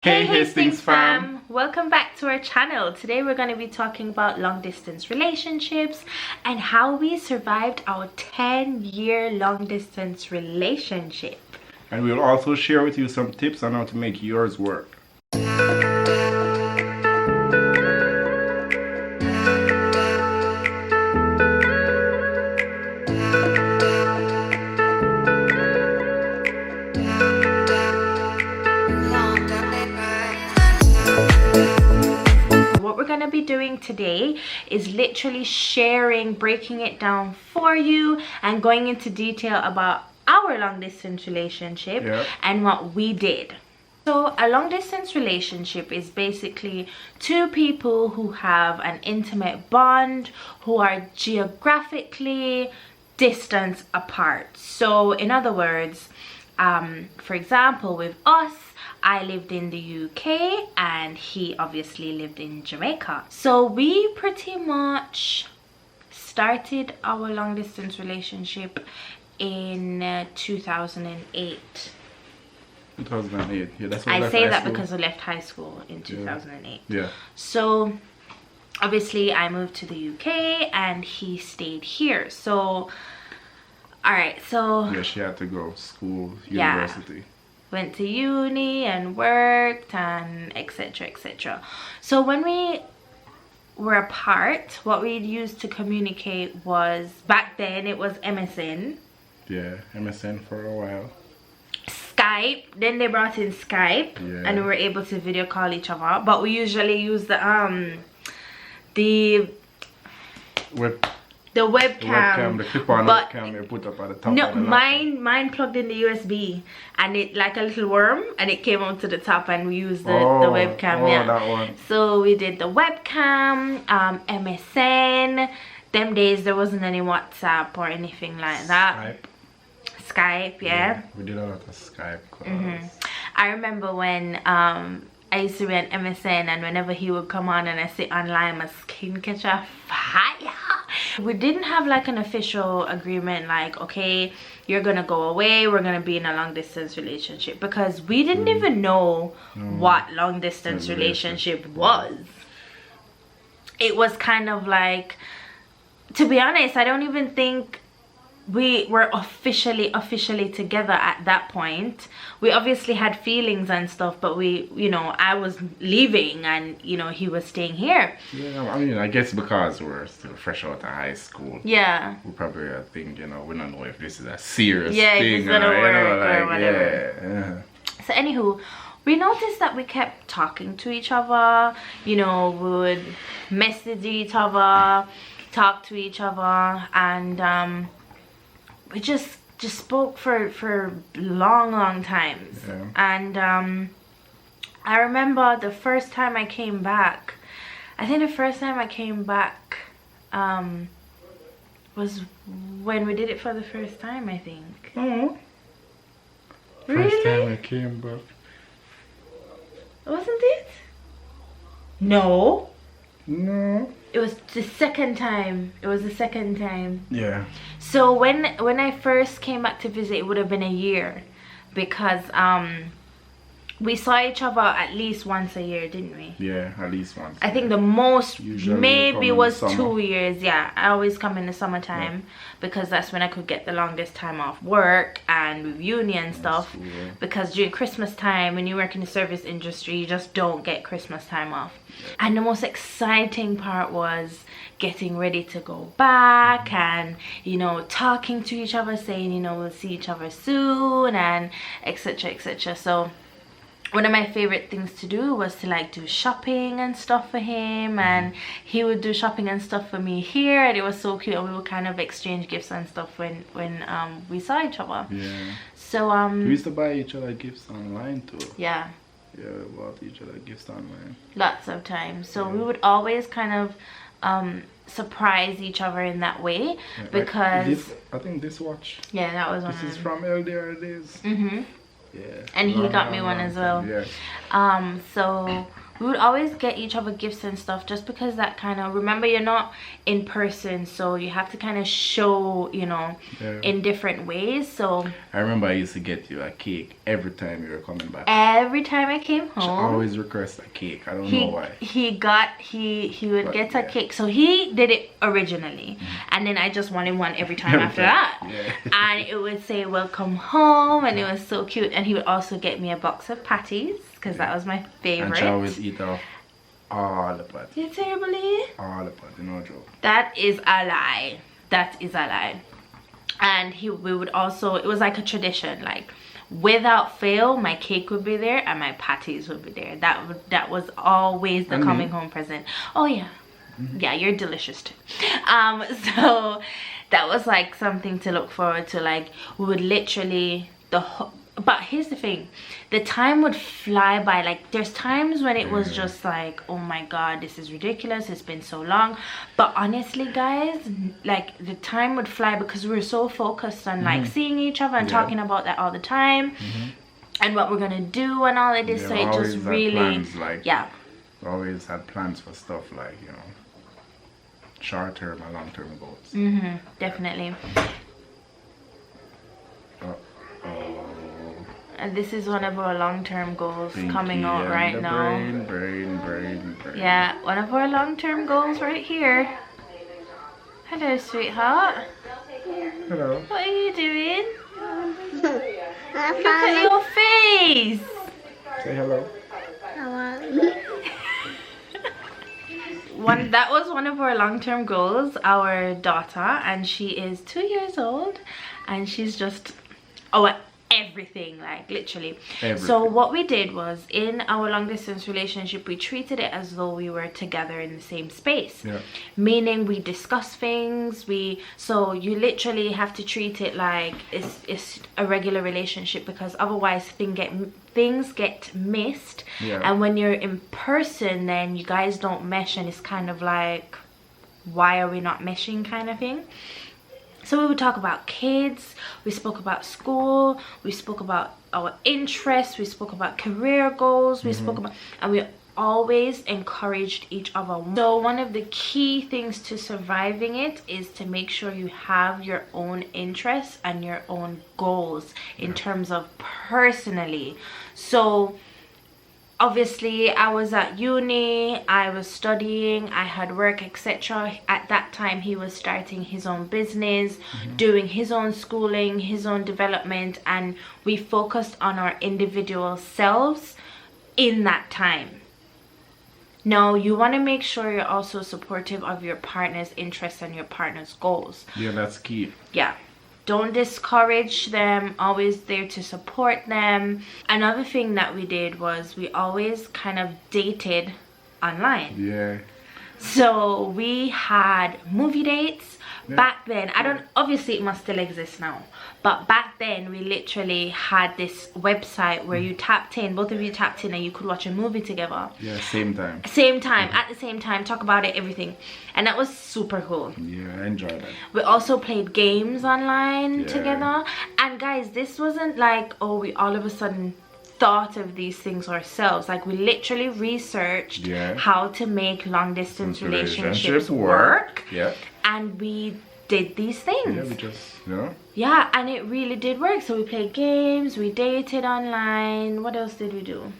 Hey Hastings Fam! Welcome back to our channel. Today we're going to be talking about long distance relationships and how we survived our 10-year long distance relationship. And we'll also share with you some tips on how to make yours work. Going to be doing today is literally breaking it down for you and going into detail about our long distance relationship and what we did. So a long distance relationship is basically two people who have an intimate bond, who are geographically distant apart. So in other words, for example, with us, I lived in the UK and he obviously lived in Jamaica. So we pretty much started our long distance relationship in 2008. 2008, yeah, that's when I say that because I left high school in 2008. Yeah. So obviously I moved to the UK and he stayed here. So, alright, so... Yeah, she had to go to school, university. Went to uni and worked and etc. So when we were apart, what we used to communicate was, back then it was MSN. Yeah, MSN for a while. Skype, then they brought in Skype and we were able to video call each other, but we usually use the webcam, the clip-on webcam you put up at the top. No, mine plugged in the USB and it like a little worm and it came out to the top and we used the webcam. That one. So we did the webcam, MSN. Them days there wasn't any WhatsApp or anything like that. Skype, yeah. We did a lot of Skype calls. I remember when I used to be on MSN and whenever he would come on and I sit online, my skin catch a fire. We didn't have like an official agreement like, okay, you're gonna go away, we're gonna be in a long distance relationship, because we didn't even know what long distance relationship was. It was kind of like, to be honest, I don't even think we were officially together at that point. We obviously had feelings and stuff, but I was leaving and he was staying here. Yeah, I mean, I guess because we're still fresh out of high school. Yeah. We probably think, we don't know if this is a serious thing. Yeah, it's gonna work or whatever. Yeah. So anywho, we noticed that we kept talking to each other. We would message each other, talk to each other, and we just spoke for long times. And I remember the first time I came back, I think the first time I came back was when we did it for the first time, I think. Oh. Really? First time I came back. Wasn't it? No. No. It was the second time. Yeah. So when I first came back to visit, it would have been a year, because we saw each other at least once a year, didn't we? Yeah, at least once. I think the most Usually maybe was 2 years. Yeah, I always come in the summertime because that's when I could get the longest time off work and with uni and stuff. Because during Christmas time, when you work in the service industry, you just don't get Christmas time off. And the most exciting part was getting ready to go back and talking to each other, saying we'll see each other soon and etc. So one of my favorite things to do was to do shopping and stuff for him, and he would do shopping and stuff for me here, and it was so cute, and we would kind of exchange gifts and stuff when we saw each other. Yeah. So we used to buy each other gifts online too. Yeah. Yeah, we bought each other gifts online. Lots of times. So we would always kind of surprise each other in that way, because I think this watch. Yeah, that was one. This is from LDR days. Mm-hmm. Yeah. And he got me one as well. Yeah. So we would always get each other gifts and stuff, just because that kind of, remember, you're not in person, so you have to kind of show, you know, in different ways. So I remember I used to get you a cake every time you were coming back. Every time I came home, she always request a cake. I don't know why. He would get a cake. So he did it originally, and then I just wanted one every time after that. And it would say welcome home, and it was so cute. And he would also get me a box of patties, because that was my favorite. And she always eat off all the patties. You terribly? All the patties, no joke. That is a lie. That is a lie. And we would also, it was like a tradition, like without fail, my cake would be there and my patties would be there. That was always the coming home present. Oh yeah. Yeah, you're delicious too. So that was like something to look forward to. Like, we would literally, but here's the thing, the time would fly by. Like, there's times when it was just like, oh my god, this is ridiculous, it's been so long. But honestly, guys, like, the time would fly because we were so focused on like seeing each other and talking about that all the time, and what we're gonna do and all of this. So it just really plans, like, we always had plans for stuff like, you know, short-term and long-term goals. Definitely. And this is one of our long-term goals coming out right now. Brain. Yeah, one of our long-term goals right here. Hello, sweetheart. Hello. What are you doing? Look at your face. Say hello. That was one of our long-term goals, our daughter, and she is 2 years old, and she's just everything, like literally everything. So what we did was, in our long distance relationship, we treated it as though we were together in the same space, meaning we discuss things. So you literally have to treat it like it's a regular relationship, because otherwise things get missed. And when you're in person, then you guys don't mesh, and it's kind of like, why are we not meshing kind of thing. So we would talk about kids, we spoke about school, we spoke about our interests, we spoke about career goals, we spoke about, and we always encouraged each other. So one of the key things to surviving it is to make sure you have your own interests and your own goals in terms of personally. So obviously, I was at uni, I was studying, I had work, etc. At that time, he was starting his own business, doing his own schooling, his own development, and we focused on our individual selves in that time. Now, you want to make sure you're also supportive of your partner's interests and your partner's goals. Yeah, that's key. Yeah. Don't discourage them, always there to support them. Another thing that we did was we always kind of dated online. Yeah. So we had movie dates. Back then, obviously it must still exist now, but back then we literally had this website where you tapped in, both of you tapped in, and you could watch a movie together. Yeah, same time. At the same time, talk about it, everything. And that was super cool. Yeah, I enjoyed it. We also played games online together. And guys, this wasn't like, oh, we all of a sudden thought of these things ourselves. Like, we literally researched how to make long distance relationships work. Yeah. And we did these things. Yeah, we just, you know. Yeah, and it really did work. So we played games, we dated online. What else did we do?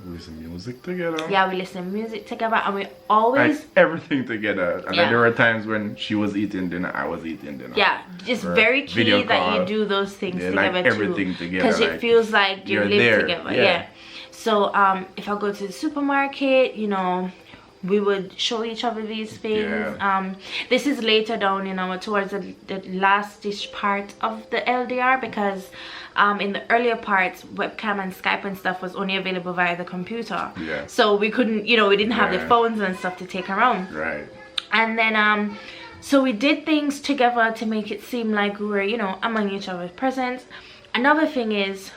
We listened to music together. Yeah, we listened to music together, and we always... Like, everything together. And then there were times when she was eating dinner, I was eating dinner. Yeah, it's very key that you do those things together, like everything too. Together. Because it feels like you live there. together. Yeah. So if I go to the supermarket, you know, we would show each other these things. This is later down, you know, towards the last-ish part of the LDR, because in the earlier parts, webcam and Skype and stuff was only available via the computer. Yeah. So we couldn't, you know, we didn't have the phones and stuff to take around. Right. And then so we did things together to make it seem like we were, you know, among each other's presence. Another thing is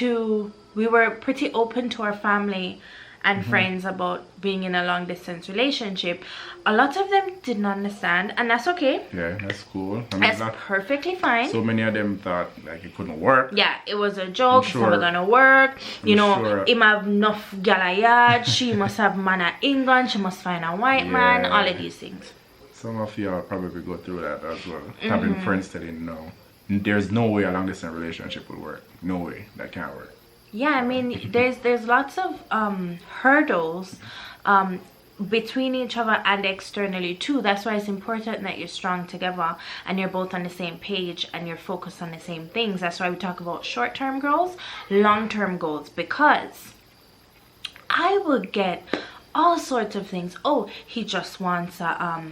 we were pretty open to our family and friends about being in a long distance relationship, a lot of them didn't understand, and that's okay. Yeah, that's cool. I mean, That's perfectly fine. So many of them thought like it couldn't work. Yeah, it was a joke. It's never gonna work. You know, him have enough gal a yard. She must have man at England. She must find a white man. All of these things. Some of y'all probably go through that as well. Having friends telling no, there's no way a long distance relationship will work. No way, that can't work. Yeah, I mean, there's lots of hurdles between each other and externally too. That's why it's important that you're strong together and you're both on the same page and you're focused on the same things. That's why we talk about short-term goals, long-term goals, because I would get all sorts of things. Oh, he just wants a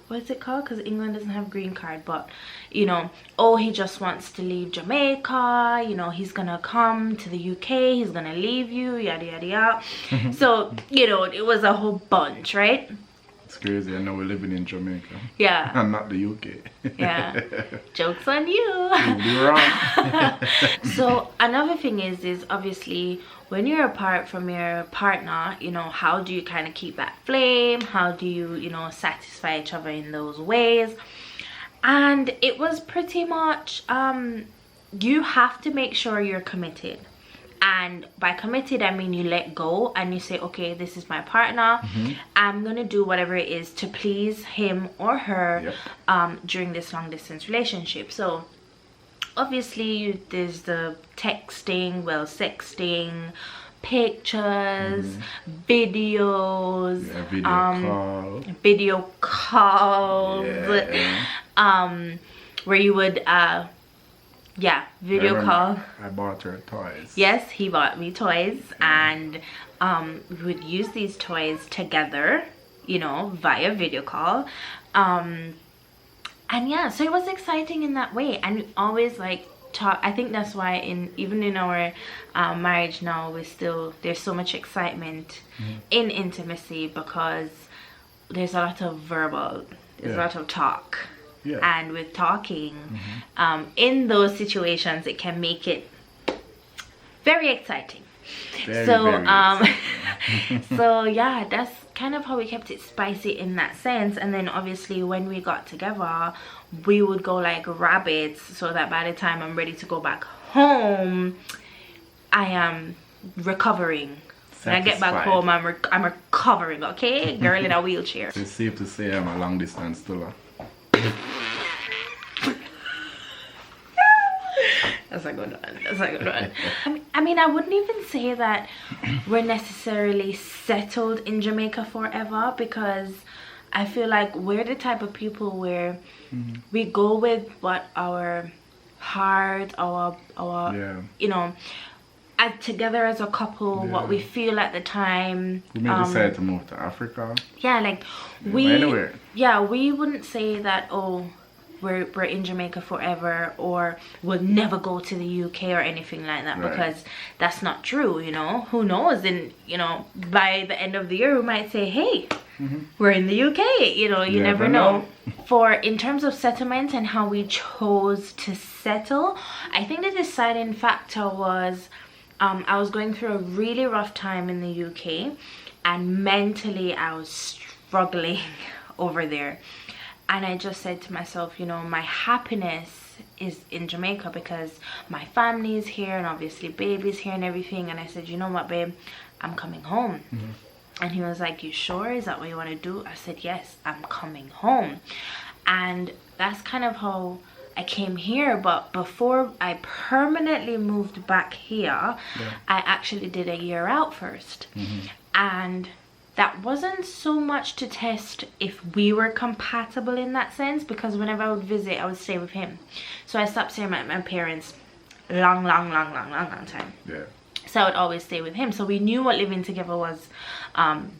what is it called, because England doesn't have green card, but you know, oh, he just wants to leave Jamaica, you know, he's gonna come to the UK, he's gonna leave you, yada yada yada. So, you know, it was a whole bunch, right? It's crazy. I know we're living in Jamaica. Yeah. And not the UK. Yeah. Joke's on you. You're wrong. So another thing is obviously when you're apart from your partner, you know, how do you kind of keep that flame? How do you, you know, satisfy each other in those ways? And it was pretty much, you have to make sure you're committed. And by committed, I mean you let go and you say, okay, this is my partner. I'm going to do whatever it is to please him or her during this long distance relationship. So obviously there's the texting, well, sexting, pictures, videos, video calls, where you would video call. I bought her toys. Yes, he bought me toys, and we would use these toys together, you know, via video call. And yeah, so it was exciting in that way, and we always like talk. I think that's why even in our marriage now, there's so much excitement in intimacy, because there's a lot of verbal, there's a lot of talk. And with talking, in those situations, it can make it very exciting. So yeah, that's kind of how we kept it spicy in that sense. And then obviously when we got together, we would go like rabbits, so that by the time I'm ready to go back home, I am recovering. When I get back home, I'm recovering, okay? Girl in a wheelchair. So it's safe to say I'm a long distance still. That's a good one. That's a good one. I mean, I wouldn't even say that we're necessarily settled in Jamaica forever, because I feel like we're the type of people where we go with what our heart, our you know, together as a couple, what we feel at the time. We may decide to move to Africa. Yeah, like we wouldn't say that, oh, we're in Jamaica forever, or we'll never go to the UK or anything like that, because that's not true, you know. Who knows? And you know, by the end of the year we might say, hey, we're in the UK, you know. You never know. For in terms of settlement and how we chose to settle, I think the deciding factor was I was going through a really rough time in the UK, and mentally I was struggling over there. And I just said to myself, you know, my happiness is in Jamaica because my family is here, and obviously baby's here and everything. And I said, you know what, babe, I'm coming home. And he was like, you sure? Is that what you want to do? I said, yes, I'm coming home. And that's kind of how I came here. But before I permanently moved back here, I actually did a year out first. And that wasn't so much to test if we were compatible in that sense, because whenever I would visit, I would stay with him. So I stopped staying at my parents long time. So I would always stay with him. So we knew what living together was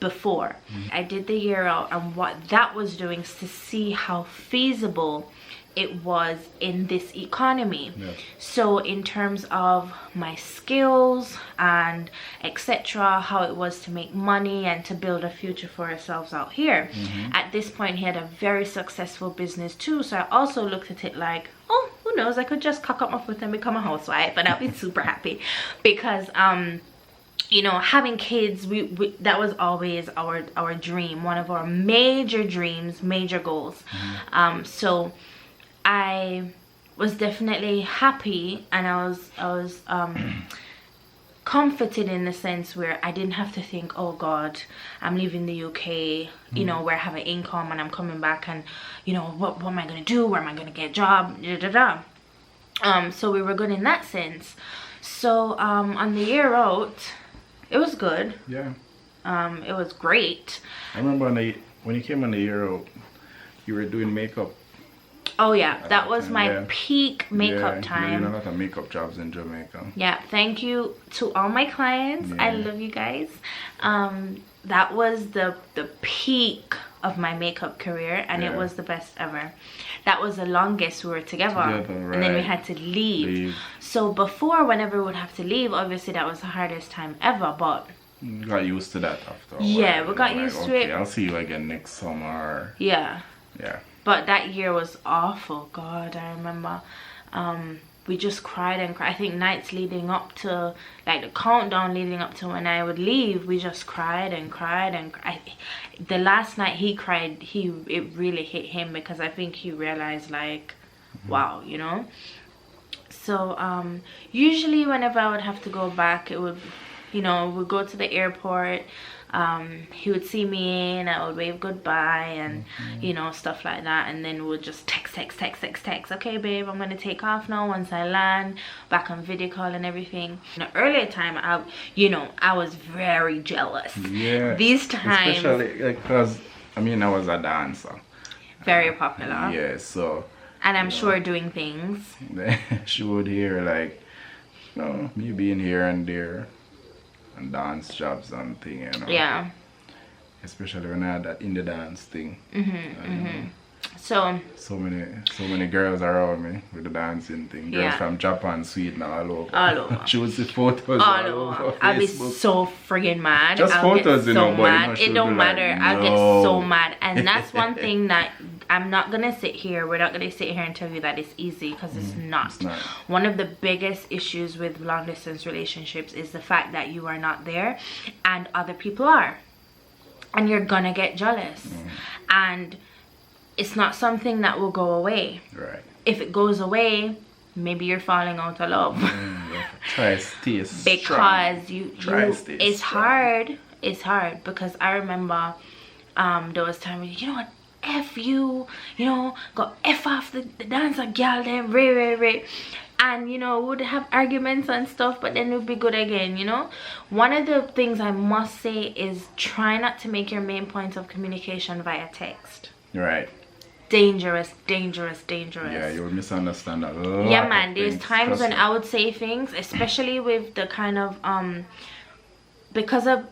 before. I did the year out, and what that was doing is to see how feasible it was in this economy. So in terms of my skills and etc., how it was to make money and to build a future for ourselves out here. At this point, he had a very successful business too, so I also looked at it like, oh, who knows, I could just cock up my foot and become a housewife and I'll be super happy, because you know, having kids, we that was always our dream, one of our major dreams, major goals. So I was definitely happy, and I was comforted in the sense where I didn't have to think, oh God, I'm leaving the UK, you know, where I have an income, and I'm coming back, and you know, what am I gonna do, where am I gonna get a job, so we were good in that sense. So on the year out, it was good. Yeah. It was great. I remember when you came on the year out, you were doing makeup. Oh yeah, that was my peak makeup time. You're doing a lot of makeup jobs in Jamaica. Yeah, thank you to all my clients. I love you guys. That was the peak of my makeup career, and it was the best ever. That was the longest we were together, right. And then we had to leave. So before, whenever we would have to leave, obviously that was the hardest time ever, but you got used to that after a while. Yeah, we got used to it. I'll see you again next summer. Yeah. Yeah. But that year was awful. God, I remember we just cried and cried. I think nights leading up to, like the countdown leading up to when I would leave, we just cried and cried and cried. The last night he cried, it really hit him, because I think he realized, like, wow, you know. So usually whenever I would have to go back, it would, you know, we'd go to the airport. He would see me in, I would wave goodbye, and you know, stuff like that, and then we'll just text. Okay babe, I'm gonna take off now once I land, back on video call and everything. In the earlier time, I was very jealous. Yeah. These times, especially because I was a dancer. Very popular. Yeah, so. And I'm sure doing things. She would hear, like, you know, me being here and there. And dance jobs and thing, you know. Yeah. Especially when I had that indie dance thing. So many girls around me with the dancing thing. Girls from Japan, Sweden, all over. She would see photos all over. I'll be so friggin' mad. Just photos, you know, but it don't matter. Like, I'll get so mad. And that's one thing that I'm not gonna sit here. We're not gonna sit here and tell you that it's easy, because it's not. One of the biggest issues with long distance relationships is the fact that you are not there and other people are, and you're gonna get jealous, and it's not something that will go away. Right. If it goes away, maybe you're falling out of love. Try stay because strong. It's hard. It's hard, because I remember there was time when, you know what, F you, you know, go F off the dancer girl then, Ray. And, you know, would have arguments and stuff, but then it would be good again, you know. One of the things I must say is try not to make your main point of communication via text. Right. Dangerous. Yeah, you would misunderstand a lot. Yeah, man, there's times when I would say things, especially with the kind of because of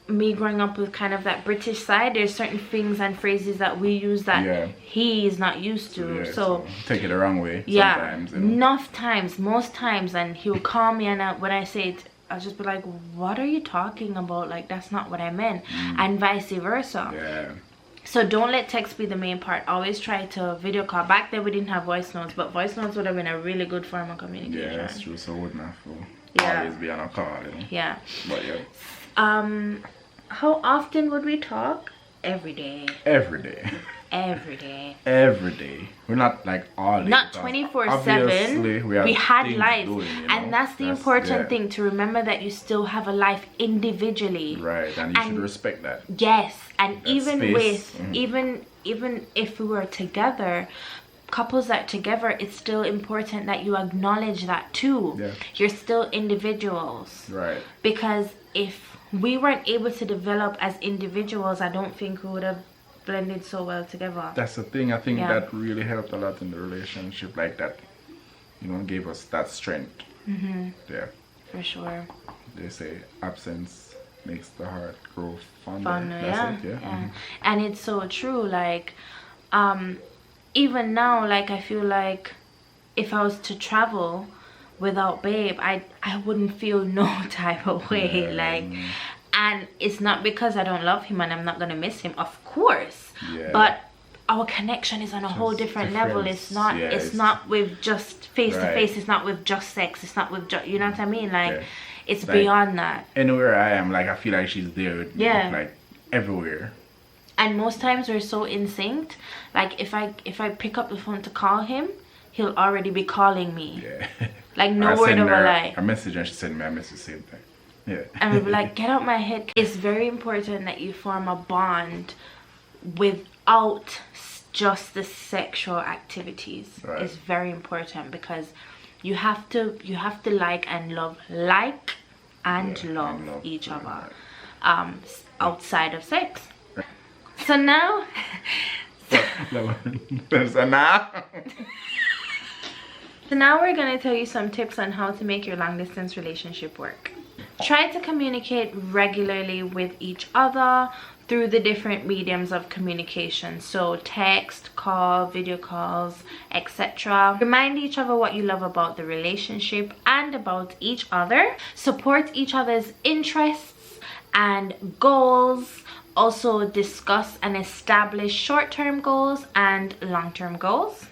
me growing up with kind of that British side, there's certain things and phrases that we use that he is not used to. So take it the wrong way. Sometimes, you know? Most times, and he'll call me, and when I say it, I'll just be like, what are you talking about? Like, that's not what I meant. And vice versa. Yeah. So don't let text be the main part. Always try to video call. Back then we didn't have voice notes, but voice notes would have been a really good form of communication. Yeah, that's true. So wouldn't have to always be on a call, you know? Yeah. But yeah. How often would we talk? Every day. Every day. Every day. Every day. We're not like all day. Not 24/7. We had lives. Doing, you know? And that's the important thing, to remember that you still have a life individually. Right, and you should respect that. Yes, and that even space. with even if we were together, couples that are together, it's still important that you acknowledge that too. Yeah. You're still individuals. Right. Because if we weren't able to develop as individuals, I don't think we would have blended so well together. That's the thing. I think that really helped a lot in the relationship, like that, you know, gave us that strength. Yeah, for sure. They say absence makes the heart grow fonder. That's it. And it's so true. Like even now, like I feel like if I was to travel without babe, I wouldn't feel no type of way. And it's not because I don't love him and I'm not gonna miss him, of course. But our connection is on a whole different level. It's not. It's not with just face to face. It's not with just sex. It's not with just. You know what I mean? Like, It's like, beyond that. Anywhere I am, like I feel like she's there with me, like everywhere. And most times we're so in sync. Like if I pick up the phone to call him, he'll already be calling me. Yeah. Like no word of a lie. A message and she sent me a message same thing. Yeah. And we'll be like, get out my head. It's very important that you form a bond without just the sexual activities. Right. It's very important because you have to like and love each other outside of sex. So now So now we're going to tell you some tips on how to make your long distance relationship work. Try to communicate regularly with each other through the different mediums of communication. So text, call, video calls, etc. Remind each other what you love about the relationship and about each other. Support each other's interests and goals. Also discuss and establish short-term goals and long-term goals.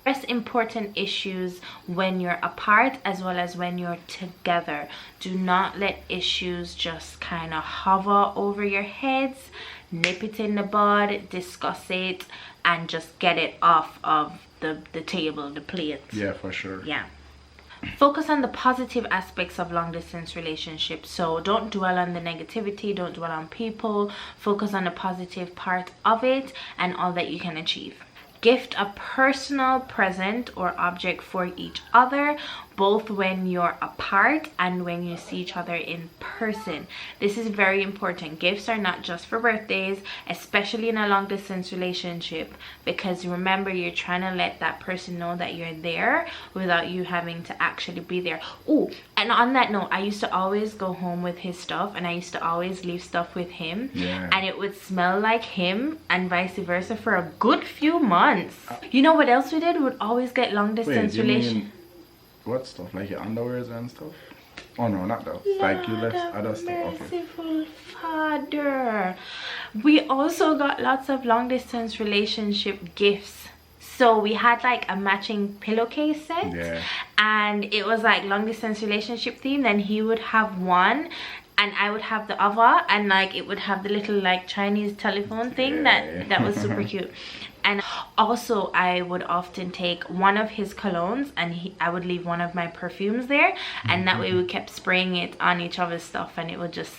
Address important issues when you're apart as well as when you're together. Do not let issues just kind of hover over your heads. Nip it in the bud, discuss it, and just get it off of the table, the plate. Yeah, for sure. Yeah. Focus on the positive aspects of long distance relationships. So don't dwell on the negativity, don't dwell on people. Focus on the positive part of it and all that you can achieve. Gift a personal present or object for each other, both when you're apart and when you see each other in person. This is very important. Gifts are not just for birthdays, especially in a long distance relationship, because remember, you're trying to let that person know that you're there without you having to actually be there. Oh, and on that note, I used to always go home with his stuff and I used to always leave stuff with him, and it would smell like him and vice versa for a good few months. You know what else we did? We would always get long distance relations. What stuff? Like your underwears and stuff? Oh no, not that. Like you left other stuff. Merciful Father. We also got lots of long distance relationship gifts. So we had like a matching pillowcase set, and it was like long distance relationship themed, and he would have one and I would have the other, and like it would have the little like Chinese telephone thing that was super cute. And also I would often take one of his colognes and I would leave one of my perfumes there, and that way we kept spraying it on each other's stuff, and it would just,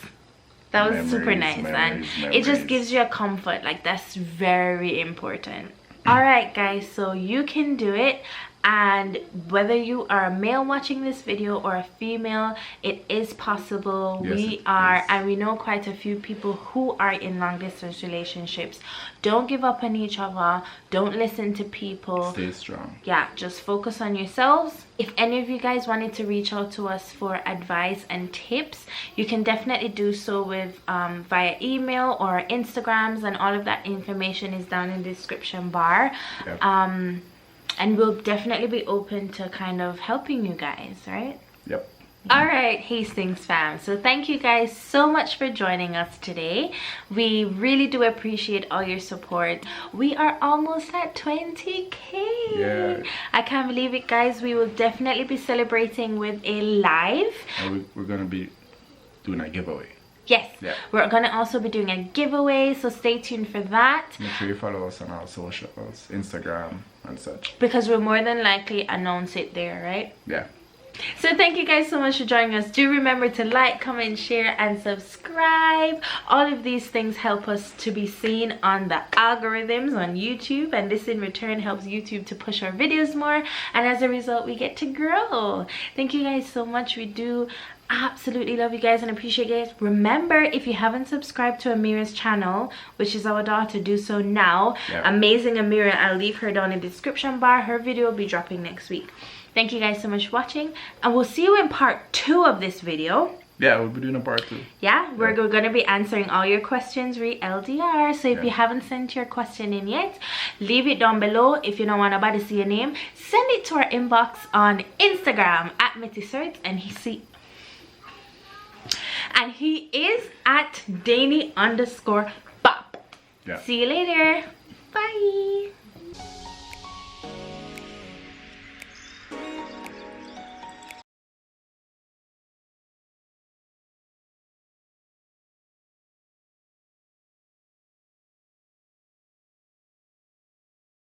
that was super nice. And it just gives you a comfort. Like that's very important. All right guys, so you can do it. And whether you are a male watching this video or a female, it is possible. And we know quite a few people who are in long distance relationships. Don't give up on each other. Don't listen to people. Stay strong. Yeah, just focus on yourselves. If any of you guys wanted to reach out to us for advice and tips, you can definitely do so with via email or Instagrams, and all of that information is down in the description bar. And we'll definitely be open to kind of helping you guys, right? Yep. All right, Hastings fam. So thank you guys so much for joining us today. We really do appreciate all your support. We are almost at 20K. Yeah. I can't believe it, guys. We will definitely be celebrating with a live. And we're going to be doing a giveaway. Yes, we're going to also be doing a giveaway, so stay tuned for that. Make sure you follow us on our socials, Instagram and such. Because we'll more than likely announce it there, right? Yeah. So thank you guys so much for joining us. Do remember to like, comment, share, and subscribe. All of these things help us to be seen on the algorithms on YouTube, and this in return helps YouTube to push our videos more, and as a result we get to grow. Thank you guys so much. We do absolutely love you guys and appreciate you guys. Remember, if you haven't subscribed to Amira's channel, which is our daughter, do so now. Amazing Amira, I'll leave her down in the description bar. Her video will be dropping next week. Thank you guys so much for watching, and we'll see you in part 2 of this video. Yeah, we'll be doing a part 2. Yeah, we're going to be answering all your questions re LDR. So if you haven't sent your question in yet, leave it down below. If you don't want nobody to see your name, send it to our inbox on Instagram at MittySearch, and he is at Danny_Bop. See you later. Bye.